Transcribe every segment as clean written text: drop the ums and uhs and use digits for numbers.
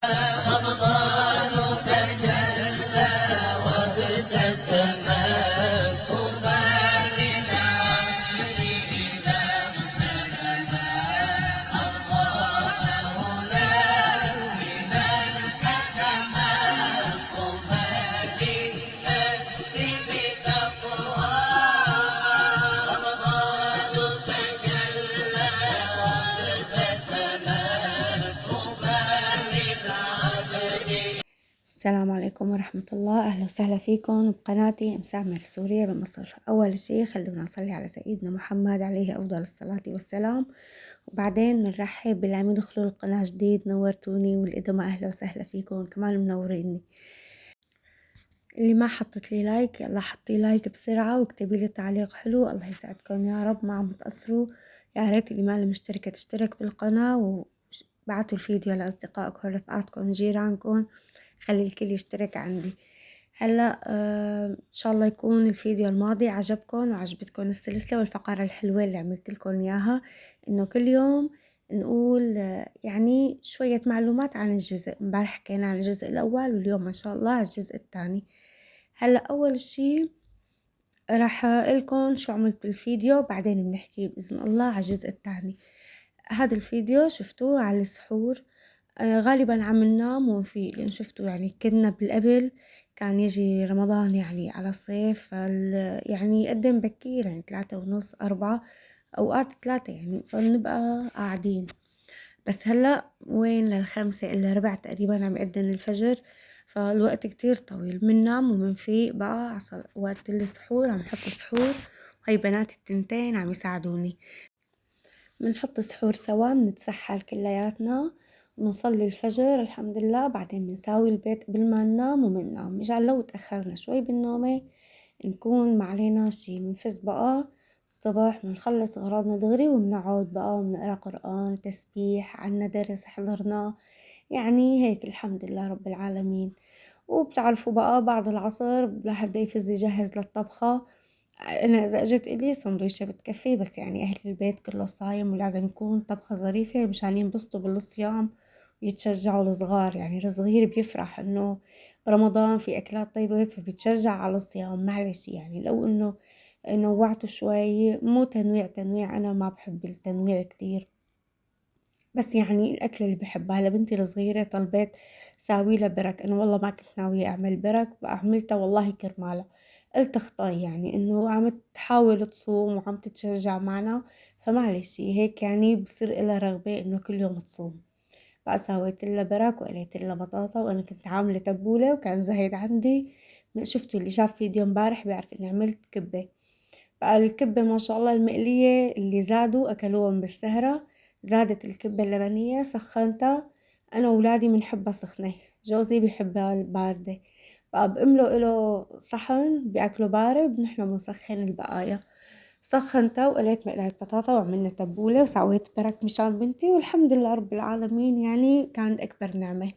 رمضان تجلى وابتسم، طوبى للعاشر إذا اغتنما، أرضى مولاه من الأزمات، طوبى للنفس بتقواها. رمضان تجلى وابتسم، طوبى للعبد. السلام عليكم ورحمة الله. أهلا وسهلا فيكم بقناتي مسامر سوريا بمصر. أول شي خلونا نصلي على سيدنا محمد عليه أفضل الصلاة والسلام، وبعدين بنرحب باللي عم يدخلوا القناة جديد. نورتوني، والإدمة أهلا وسهلا فيكم كمان منوريني. اللي ما حطت لي لايك يلا حطي لايك بسرعة واكتبي لي تعليق حلو، الله يسعدكم يا رب. ما عم تقصروا، يا ريت اللي ما مشتركة تشترك بالقناة، وبعتوا الفيديو لأصدقائكم رفقاتكم جيرانكم، خلي الكل يشترك عندي. هلا ان شاء الله يكون الفيديو الماضي عجبكم وعجبتكم السلسلة والفقرة الحلوة اللي عملت لكم اياها، انه كل يوم نقول يعني شوية معلومات عن الجزء. امبارح حكينا عن الجزء الاول، واليوم ان شاء الله على الجزء الثاني. هلا اول شي راح اقولكم شو عملت بالفيديو، بعدين بنحكي باذن الله على الجزء الثاني. هذا الفيديو شفتوه على السحور. غالبا عم ننام ونفيق، لان شفتوا يعني كنا بالقبل كان يجي رمضان يعني على الصيف، يعني يقدم بكير، يعني 3:30 4، اوقات 3 يعني، فنبقى قاعدين. بس هلا وين لل5 إلا ربع تقريبا عم يأذن الفجر، فالوقت كتير طويل. مننام ومنفيق بقى عصر وقت السحور، عم حط سحور، وهي بنات التنتين عم يساعدوني. بنحط سحور سوا، بنتسحر كلياتنا، بنصلي الفجر الحمد لله، بعدين بنساوي البيت قبل ما ننام ومننام، مشان لو تأخرنا شوي بالنومة نكون ما علينا شي. بنفز بقى الصبح، بنخلص أغراضنا دغري، وبنقعد بقى وبنقرا قرآن، تسبيح، عنا درس حضرناه، يعني هيك الحمد لله رب العالمين. وبتعرفوا بقى بعد العصر الواحد بده يفز يجهز للطبخة. أنا إذا إجت إلي سندويشة بتكفي، بس يعني أهل البيت كله صايم، ولازم يكون طبخة ظريفة مشان ينبسطوا بالصيام ويتشجعوا. الصغار يعني الصغير بيفرح إنه برمضان في أكلات طيبة هيك، فبيتشجع على الصيام. معلش يعني لو إنه نوعته شوي، مو تنويع، أنا ما بحب التنويع كتير، بس يعني الأكل اللي بحبها. لبنتي الصغيرة طلبت ساوي برك، أنا والله ما كنت ناوية أعمل برك، عملتها والله كرمالها. قلت اخطأي يعني إنه عم تحاول تصوم وعم تتشجع معنا، فمعلش هيك يعني بصير إلها رغبة إنه كل يوم تصوم. بقى سويت لها برك وقليت لها بطاطا، وأنا كنت عاملة تبولة وكان زايد عندي. شفتوا اللي شاف فيديو امبارح بيعرف إني عملت كبة. بقى الكبة ما شاء الله المقلية اللي زادوا أكلوهم بالسهرة، زادت الكبة اللبنية سخنتها. أنا وولادي بنحبها سخنة، جوزي بيحبها الباردة. بقى بقمله إله صحن بياكله بارد، نحنا بنسخن البقايا. سخنتها وقليت مقلاية بطاطا وعملنا تبولة وسويت برك مشان بنتي، والحمد لله رب العالمين يعني كانت أكبر نعمة.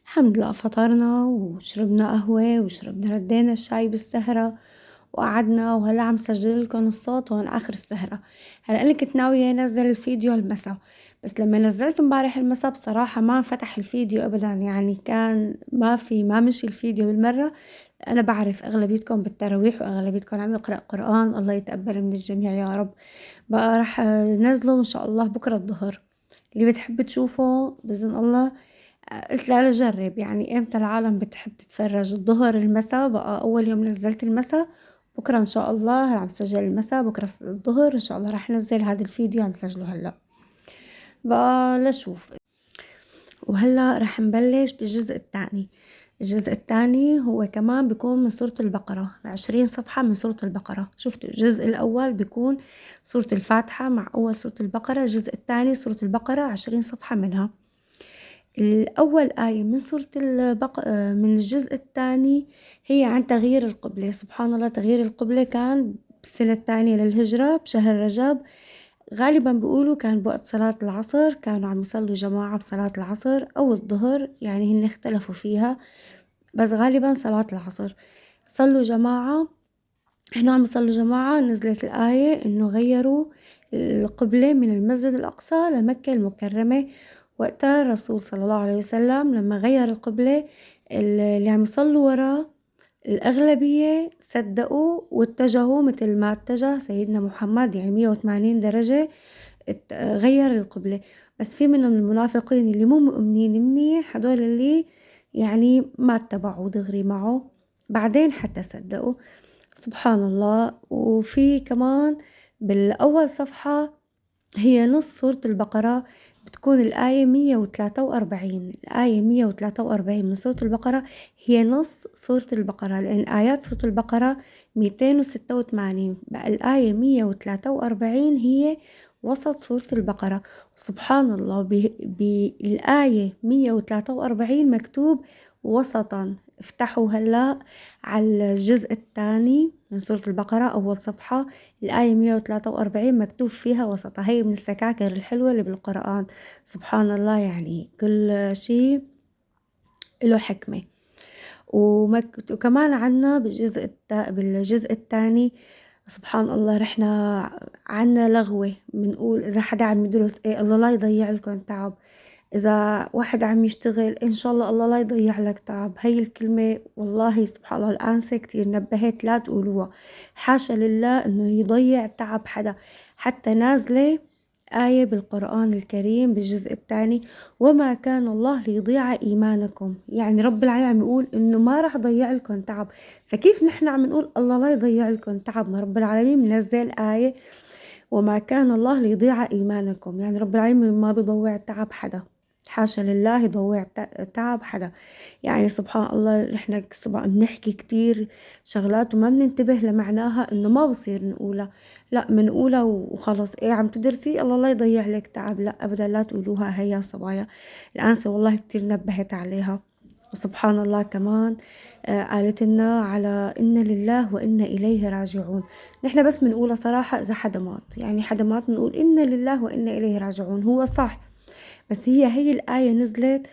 الحمد لله فطرنا وشربنا قهوة وشربنا ردينا الشاي بالسهرة وقعدنا، وهلا عم سجل لكم الصوت هون آخر السهرة. هلا أنا كنت ناوية أنزل الفيديو المسا، بس لما نزلت امبارح المسا بصراحة ما فتح الفيديو أبدا، يعني كان ما مشي الفيديو بالمرة. أنا بعرف أغلبيتكم بالتراويح وأغلبيتكم عم يقرأ قرآن، الله يتقبل من الجميع يا رب. بقى راح نزله إن شاء الله بكرة الظهر. اللي بتحب تشوفه بإذن الله، قلت لا جرب، يعني امتى العالم بتحب تتفرج؟ الظهر المساء. بقى اول يوم نزلت المساء، بكره ان شاء الله عم سجل المساء، بكره الظهر ان شاء الله راح نزل هذا الفيديو عم سجله هلا. بقى لشوف. وهلا راح نبلش بالجزء الثاني. الجزء الثاني هو كمان بيكون من سورة البقرة، 20 صفحة من سورة البقرة. شفتوا الجزء الأول بيكون سورة الفاتحة مع أول سورة البقرة، الجزء الثاني سورة البقرة 20 صفحة منها. الأول آية من سورة من الجزء الثاني هي عن تغيير القبلة. سبحان الله، تغيير القبلة كان بالسنة الثانية للهجرة بشهر رجب. غالبا بيقولوا كان بوقت صلاة العصر، كانوا عم يصلوا جماعة بصلاة العصر أو الظهر، يعني هن اختلفوا فيها، بس غالبا صلاة العصر صلوا جماعة. احنا عم يصلوا جماعة، نزلت الآية إنه غيروا القبلة من المسجد الأقصى لمكة المكرمة، وقتها الرسول صلى الله عليه وسلم لما غير القبلة اللي عم يصلوا وراه الأغلبية صدقوا واتجهوا مثل ما اتجه سيدنا محمد، يعني 180 درجة غير القبلة. بس في منهم المنافقين اللي مو مؤمنين منيح، هدول اللي يعني ما اتبعوا دغري معه، بعدين حتى صدقوا. سبحان الله. وفي كمان بالأول صفحة هي نص سورة البقرة، بتكون الآية 143. الآية 143 من سورة البقرة هي نص سورة البقرة، لأن آيات سورة البقرة 286، بقى الآية 143 هي وسط سورة البقرة. سبحان الله، بالآية 143 مكتوب وسطا. افتحوا هلأ على الجزء الثاني من سورة البقرة أول صفحة، الآية 143 مكتوب فيها وسطها. هي من السكاكر الحلوة اللي بالقرآن. سبحان الله، يعني كل شيء له حكمة. وكمان عنا بالجزء الثاني سبحان الله، رحنا عنا لغوة بنقول إذا حدا عم يدرس إيه الله لا يضيع لكم تعب، إذا واحد عم يشتغل إن شاء الله الله لا يضيع لك تعب. هاي الكلمة والله سبحان الله الآنسة كتير نبهت لا تقولوها، حاشا لله إنه يضيع تعب حدا. حتى نازلة آية بالقرآن الكريم بالجزء الثاني، وما كان الله ليضيع إيمانكم، يعني رب العالمين عم يقول إنه ما رح ضيع لكم تعب. فكيف نحن عم نقول الله لا يضيع لكم تعب؟ ما رب العالمين منزل آية وما كان الله ليضيع إيمانكم، يعني رب العالمين ما بيضيع تعب حدا، حاشا لله يضيع تعب حدا. يعني سبحان الله، احنا بنحكي كتير شغلات وما بننتبه لمعناها، انه ما بصير نقولها، لا بنقولها وخلص. ايه عم تدرسي الله لا يضيع لك تعب، لا ابدا لا تقولوها. هي يا صبايا الانسة والله كتير نبهت عليها. وسبحان الله كمان قالت لنا على إن لله وإنا إليه راجعون. نحن بس بنقولها صراحة إذا حدا مات، يعني حدا مات بنقول إن لله وإنا إليه راجعون، هو صح. بس هي الآية نزلت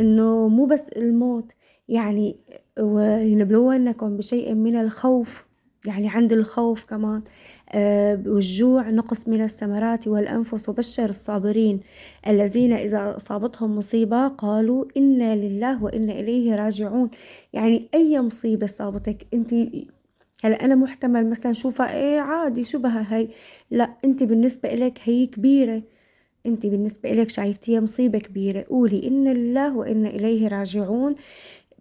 إنه مو بس الموت، يعني ولنبلونكم بشيء من الخوف، يعني عند الخوف كمان والجوع، نقص من الثمرات والأنفس، وبشر الصابرين الذين إذا أصابتهم مصيبة قالوا إنا لله وإنا إليه راجعون. يعني أي مصيبة صابتك أنت، هلا أنا محتمل مثلا شوفها إيه عادي شو بها هي، لا أنت بالنسبة إليك هي كبيرة، انت بالنسبة إليك شايفتيها مصيبة كبيرة، قولي إن لله وإنا إليه راجعون.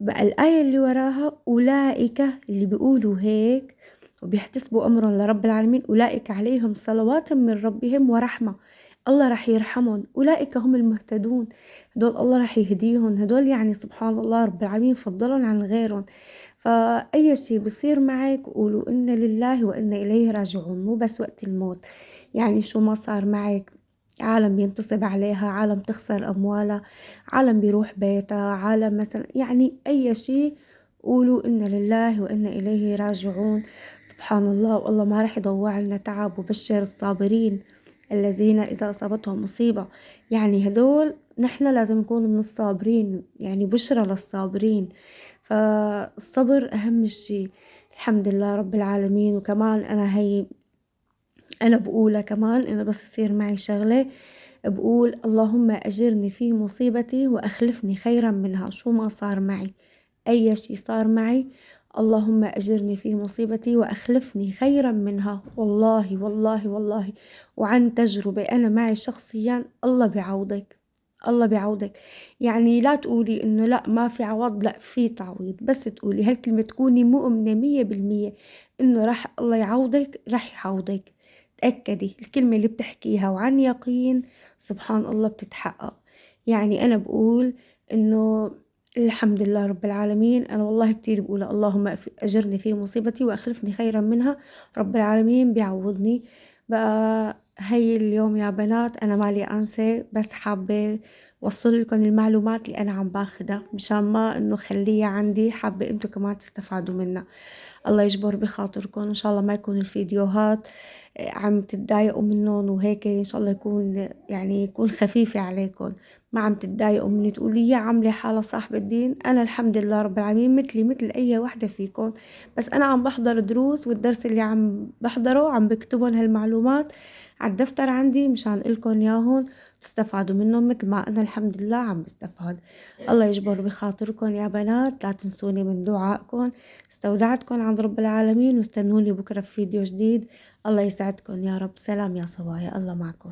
بقى الآية اللي وراها أولئك اللي بيقولوا هيك وبيحتسبوا أمرهم لرب العالمين، أولئك عليهم صلوات من ربهم ورحمة، الله رح يرحمهم، أولئك هم المهتدون، هدول الله رح يهديهم، هدول يعني سبحان الله رب العالمين فضلهم عن غيرهم. فأي شيء بصير معك قولوا إن لله وإنا إليه راجعون، مو بس وقت الموت. يعني شو ما صار معك، عالم بينتصب عليها، عالم تخسر أموالها، عالم بيروح بيتها، عالم مثلا يعني أي شيء قولوا إن لله وإنا إليه راجعون. سبحان الله، والله ما رح يضوع لنا تعب. وبشر الصابرين الذين إذا أصابتهم مصيبة، يعني هدول نحن لازم نكون من الصابرين، يعني بشرى للصابرين. فالصبر أهم شيء. الحمد لله رب العالمين. وكمان أنا بقولها كمان إنه بس يصير معي شغلة بقول اللهم أجرني في مصيبتي وأخلفني خيرا منها، شو ما صار معي، أي شي صار معي اللهم أجرني في مصيبتي وأخلفني خيرا منها. والله والله والله وعن تجربة أنا معي شخصيا، الله بيعوضك، الله بيعوضك. يعني لا تقولي إنه لا ما في عوض، لا في تعويض، بس تقولي هالكلمة تكوني مؤمنة 100% إنه رح الله يعوضك، رح يعوضك. تأكدي الكلمة اللي بتحكيها وعن يقين سبحان الله بتتحقق. يعني أنا بقول إنه الحمد لله رب العالمين، أنا والله كتير بقول اللهم أجرني في مصيبتي وأخلفني خيرا منها، رب العالمين بيعوضني. بقى هي اليوم يا بنات أنا مالي أنسى، بس حابة وصل لكم المعلومات اللي أنا عم باخدها مشان ما إنه خليها عندي، حابة أنتوا كمان تستفادوا منها. الله يجبر بخاطركم، إن شاء الله ما يكون الفيديوهات عم تتضايقوا منهم وهيك، إن شاء الله يكون يعني يكون خفيفة عليكم، ما عم تتضايقوا مني تقولي يا عاملة حالة صاحبة الدين. أنا الحمد لله رب العالمين مثلي مثل أي وحدة فيكم، بس أنا عم بحضر دروس، والدرس اللي عم بحضره عم بكتبن هالمعلومات على الدفتر عندي مشان إلكن ياهن تستفادوا منهم مثل ما أنا الحمد لله عم بستفاد. الله يجبر بخاطركم يا بنات، لا تنسوني من دعائكم. استودعتكم عند رب العالمين، واستنوني بكرة في فيديو جديد. الله يسعدكم يا رب. سلام يا صبايا، الله معكم.